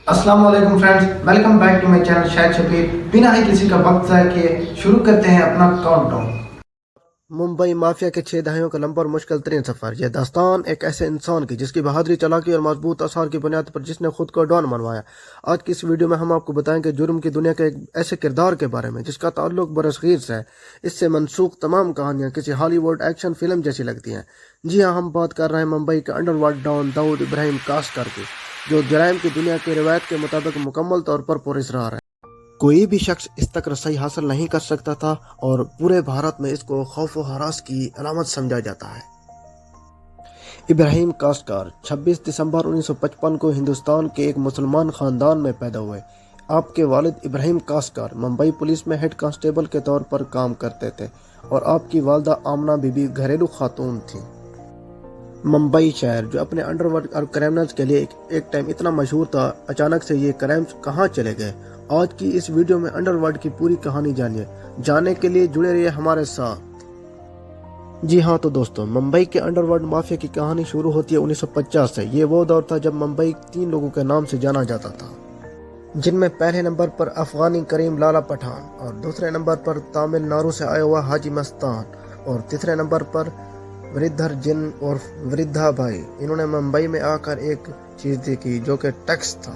अस्सलाम वालेकुम friends, welcome back to my channel Shahid Shabir. बिना ही किसी का वक्त ज़ाया किए शुरू करते हैं अपना काउंटडाउन। मुंबई माफिया के 6 दहाइयों का लंबा और मुश्किल तरीन सफर। यह दास्तान एक ऐसे इंसान की जिसकी बहादुरी, चालाकी और मजबूत आसार की बुनियाद पर जिसने खुद को डॉन मनवाया। आज की इस वीडियो में हम आपको बताएंगे जुर्म की दुनिया के एक ऐसे किरदार के बारे में जिसका ताल्लुक बरसगीर से है। इससे मनसूख तमाम कहानियां किसी हॉलीवुड एक्शन फिल्म जैसी लगती हैं। जी हाँ, हम बात कर रहे हैं मुंबई के अंडरवर्ल्ड डॉन दाऊद इब्राहिम कासकर की, जो जराइम की दुनिया की रिवायत के मुताबिक मुकम्मल तौर पर पुरअसरार है। कोई भी शख्स इस तक रसाई हासिल नहीं कर सकता था और पूरे भारत में इसको खौफ व हरास की अलामत समझा जाता है। इब्राहिम कासकर 26 दिसंबर 1955 को हिंदुस्तान के एक मुसलमान खानदान में पैदा हुए। आपके वालिद इब्राहिम कासकर मुंबई पुलिस में हेड कांस्टेबल के तौर पर काम करते थे और आपकी वालदा आमना बीबी घरेलू खातून थी। मुंबई शहर जो अपने अंडरवर्ल्ड और क्रिमिनल्स के लिए एक टाइम इतना मशहूर था, अचानक से ये क्राइम्स कहाँ चले गए। आज की इस वीडियो में अंडरवर्ल्ड की पूरी कहानी जानिए। जानने के लिए जुड़े रहिए हमारे साथ। जी हाँ तो दोस्तों, मुंबई के अंडरवर्ल्ड माफिया की कहानी शुरू होती है 1950 से। ये वो दौर था जब मुंबई 3 लोगों के नाम से जाना जाता था, जिनमें पहले नंबर पर अफगानी करीम लाला पठान और दूसरे नंबर पर तमिलनाडु से आया हुआ हाजी मस्तान और तीसरे नंबर पर वरिद्धर जिन और वृद्धा भाई। इन्होंने मुंबई में आकर एक चीज देखी जो कि टैक्स था।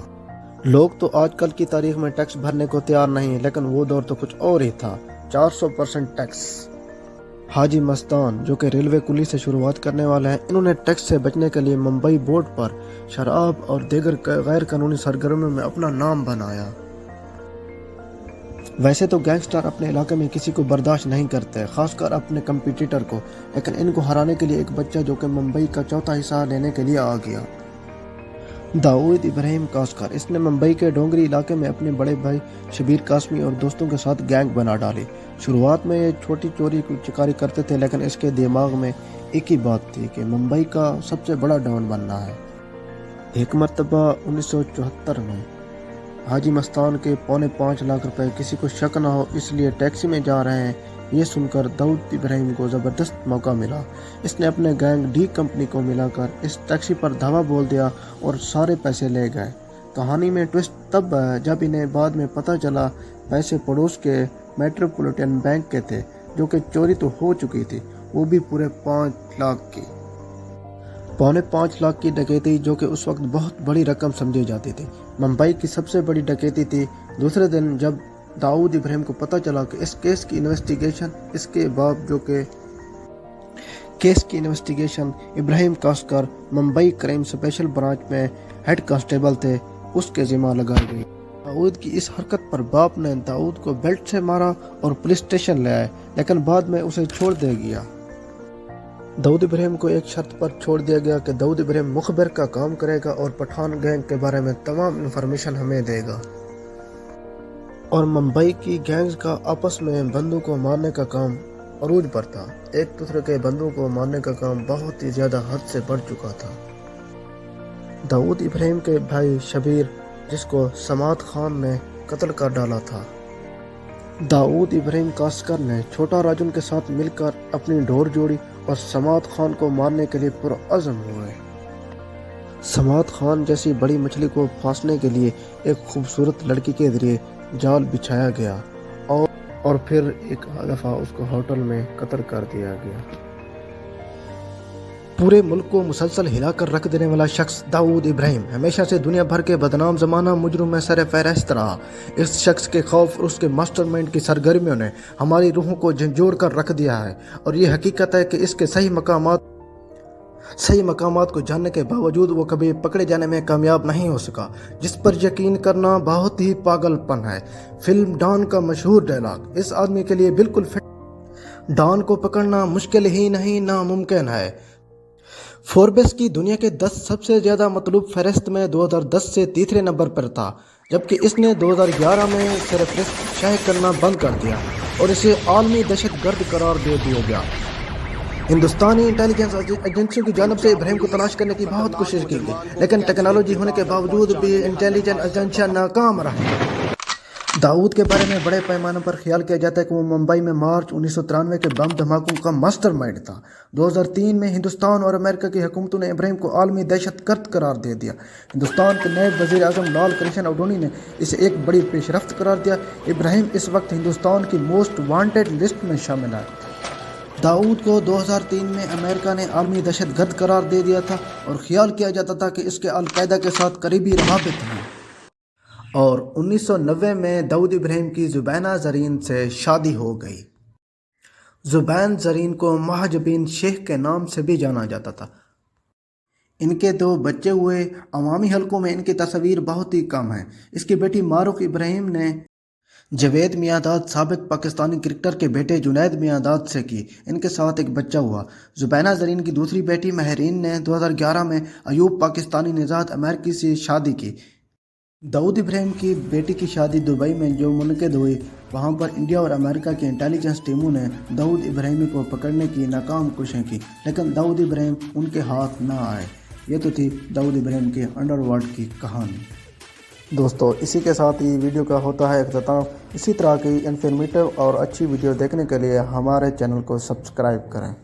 लोग तो आजकल की तारीख में टैक्स भरने को तैयार नहीं, लेकिन वो दौर तो कुछ और ही था। 400% टैक्स। हाजी मस्तान जो कि रेलवे कुली से शुरुआत करने वाले हैं, इन्होंने टैक्स से बचने के लिए मुंबई बोर्ड पर शराब और दीगर गैर कानूनी सरगर्मियों में अपना नाम बनाया। वैसे तो गैंगस्टर अपने इलाके में किसी को बर्दाश्त नहीं करते, खासकर अपने कंपटीटर को, लेकिन इनको हराने के लिए एक बच्चा जो कि मुंबई का चौथा हिस्सा लेने के लिए आ गया, दाऊद इब्राहिम कासकर। इसने मुंबई के डोंगरी इलाके में अपने बड़े भाई शबीर कासमी और दोस्तों के साथ गैंग बना डाली। शुरुआत में ये छोटी चोरी चिकारी करते थे, लेकिन इसके दिमाग में एक ही बात थी कि मुंबई का सबसे बड़ा डॉन बनना है। एक मरतबा 1974 में हाजी मस्तान के 5.25 लाख रुपए किसी को शक न हो इसलिए टैक्सी में जा रहे हैं, ये सुनकर दाऊद इब्राहिम को ज़बरदस्त मौका मिला। इसने अपने गैंग डी कंपनी को मिलाकर इस टैक्सी पर धावा बोल दिया और सारे पैसे ले गए। कहानी में ट्विस्ट तब है जब इन्हें बाद में पता चला पैसे पड़ोस के मेट्रोपॉलिटन बैंक के थे, जो कि चोरी तो हो चुकी थी, वो भी पूरे 5 लाख की। 5.25 लाख की डकैती जो कि उस वक्त बहुत बड़ी रकम समझी जाती थी, मुंबई की सबसे बड़ी डकैती थी। दूसरे दिन जब दाऊद इब्राहिम को पता चला कि इस केस की इन्वेस्टिगेशन इसके बाप जो कि केस की investigation Ibrahim Kaskar Mumbai crime special branch में हेड कांस्टेबल थे, उसके जिम्मा लगाई गई। दाऊद की इस हरकत पर बाप ने दाऊद को बेल्ट से मारा और पुलिस स्टेशन ले आए, लेकिन बाद में उसे छोड़ दिया गया। दाऊद इब्राहिम को एक शर्त पर छोड़ दिया गया कि दाऊद इब्राहिम मुखबिर का काम करेगा और पठान गैंग के बारे में तमाम इंफॉर्मेशन हमें देगा। और मुंबई की गैंग्स का आपस में बंदूक को मारने का काम अरूज पर था। एक दूसरे के बंदूक को मारने का काम बहुत ही ज्यादा हद से बढ़ चुका था। दाऊद इब्राहिम के भाई शबीर, जिसको समात खान ने कत्ल कर डाला था, दाऊद इब्राहिम कासकर ने छोटा राजन के साथ मिलकर अपनी ढोर जोड़ी और समात खान को मारने के लिए पुरअज़्म हुए। समात खान जैसी बड़ी मछली को फांसने के लिए एक खूबसूरत लड़की के जरिए जाल बिछाया गया और फिर एक दफा उसको होटल में कत्ल कर दिया गया। पूरे मुल्क को मुसलसल हिलाकर रख देने वाला शख्स दाऊद इब्राहिम हमेशा से दुनिया भर के बदनाम जमाना मुजरिम में सर फहरिस्त रहा। इस शख्स के खौफ और उसके मास्टरमाइंड की सरगर्मियों ने हमारी रूहों को झंझोड़ कर रख दिया है, और ये हकीकत है कि इसके सही मकामात को जानने के बावजूद वो कभी पकड़े जाने में कामयाब नहीं हो सका, जिस पर यकीन करना बहुत ही पागलपन है। फिल्म डॉन का मशहूर डायलॉग इस आदमी के लिए बिल्कुल फिट। डॉन को पकड़ना मुश्किल ही नहीं, नामुमकिन है। फोर्ब्स की दुनिया के 10 सबसे ज्यादा मतलूब फहरिस्त में 2010 से तीसरे नंबर पर था, जबकि इसने 2011 में फहरिस्त शाये करना बंद कर दिया और इसे आलमी दहशतगर्द करार दे दिया गया। हिंदुस्तानी इंटेलिजेंस एजेंसियों की जानब से इब्राहिम को तलाश करने की बहुत कोशिश की गई, लेकिन टेक्नोलॉजी होने के बावजूद भी इंटेलिजेंस एजेंसियां नाकाम रही। दाऊद के बारे में बड़े पैमाने पर ख्याल किया जाता है कि वो मुंबई में मार्च 1993 के बम धमाकों का मास्टरमाइंड था। 2003 में हिंदुस्तान और अमेरिका की हुकूमतों ने इब्राहिम को आलमी दहशतगर्द करार दे दिया। हिंदुस्तान के नए वज़ीर आज़म लाल कृष्ण अडवाणी ने इसे एक बड़ी पेशरफ्त करार दिया। इब्राहिम इस वक्त हिंदुस्तान की मोस्ट वांटेड लिस्ट में शामिल है। दाऊद को 2003 में अमेरिका ने आलमी दहशतगर्द करार दे दिया था और ख्याल किया जाता था कि इसके अलकायदा के साथ करीबी रवाबित हैं। और 1990 में दाऊद इब्राहिम की ज़ुबैना ज़रीन से शादी हो गई। ज़ुबैन ज़रीन को महज बिन शेख के नाम से भी जाना जाता था। इनके 2 बच्चे हुए। अवामी हलकों में इनकी तस्वीर बहुत ही कम है। इसकी बेटी मारूख इब्राहिम ने जवेद मियांदाद साबिक पाकिस्तानी क्रिकेटर के बेटे जुनैद मियांदाद से की। इनके साथ एक बच्चा हुआ। ज़ुबैना ज़रीन की दूसरी बेटी महरीन ने 2011 में अयूब पाकिस्तानी निजात अमेरिकी से शादी की। दाऊद इब्राहिम की बेटी की शादी दुबई में जो मुनक़िद हुई, वहाँ पर इंडिया और अमेरिका की इंटेलिजेंस टीमों ने दाऊद इब्राहिम को पकड़ने की नाकाम कोशिशें की, लेकिन दाऊद इब्राहिम उनके हाथ ना आए। ये तो थी दाऊद इब्राहिम के अंडरवर्ल्ड की कहानी। दोस्तों, इसी के साथ ही वीडियो का होता है इख्तिताम। इसी तरह की इन्फॉर्मेटिव और अच्छी वीडियो देखने के लिए हमारे चैनल को सब्सक्राइब करें।